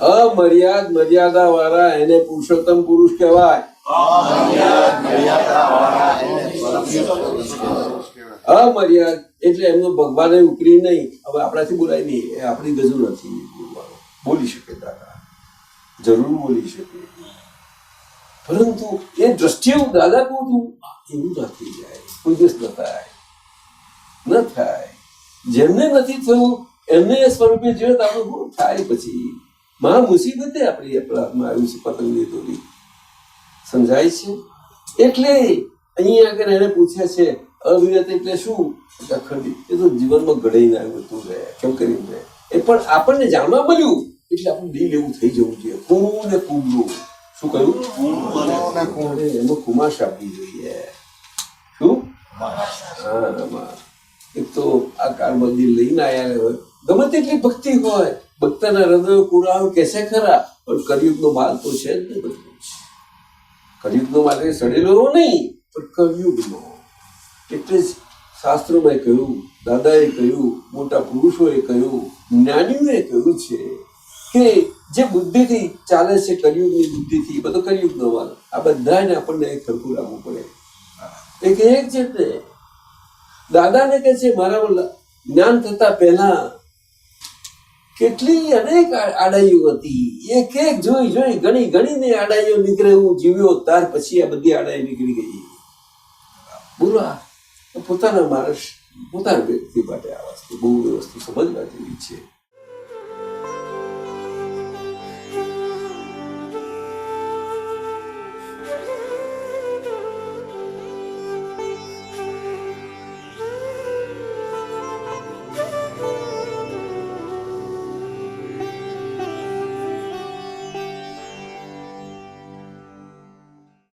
અમર્યાદ મર્યાદા વાળા એને પુરુષોત્તમ પુરુષ કહેવાય. અમર્યાદ એટલે એમનો ભગવાને ઉપરી નહીં. હવે આપણાથી બોલાય નહીં, એ આપણી ગજુ નથી બોલવાનો. બોલી શકે દાદા, જરૂર બોલી શકે, પરંતુ એ દ્રષ્ટિએ હું દાદા કહું છું એવું ના થઈ જાય. કોઈ દિવસ ન થાય, ન થાય. જેમને નથી થયું એમને એ સ્વરૂપે જોઈએ તો આપણે બહુ થાય. પછી મહા મુસીબતે આપણી આપણામાં આવ્યું છે પતંગની દોરી. સમજાય છે? એટલે અહીંયા આગળ એને પૂછ્યા છે અવિરત એટલે શું? અખંડિત. એ તો જીવનમાં ઘડાઈને આવ્યું હતું રહે, કેમ કરીને રહે. એ પણ આપણને જાણવા મળ્યું એટલે આપણું દિલ એવું થઈ જવું જોઈએ. કુમું ને કુમરું. શું કહ્યું? એમાં કુમાશ આપવી જોઈએ. શું? હા, એક તો આ કાળમાં દિલ લઈને આવ્યા હોય, ગમે તેટલી ભક્તિ હોય, ભક્તના હૃદય પુરાવ કહેશે ખરા, પણ કળિયુગનો માલ તો છે જ નહીં. બધું કળિયુગનો માલ એ સડેલો નહીં, પણ કળિયુગનો. એટલે જ શાસ્ત્રોમાં કહ્યું, દાદાએ કહ્યું, મોટા પુરુષોએ કહ્યું, જ્ઞાનીઓએ કહ્યું છે કે જે બુદ્ધિથી ચાલે છે, કળિયુગની બુદ્ધિથી, એ બધો કળિયુગનો માલ. આ બધાને આપણને એક સરખું રાખવું પડે. એક છે ને દાદાને કહે છે મારા જ્ઞાન થતા પહેલા કેટલી અનેક આડાઈઓ હતી. એક એક જોઈ ઘણી ઘણીને આડાઈઓ નીકળે. હું જીવ્યો ત્યાર પછી આ બધી આડાઈ નીકળી ગઈ. બોલો, પોતાના માણસ પોતાના વ્યક્તિ માટે આ વસ્તુ બહુ વસ્તુ સમજવા જેવી છે.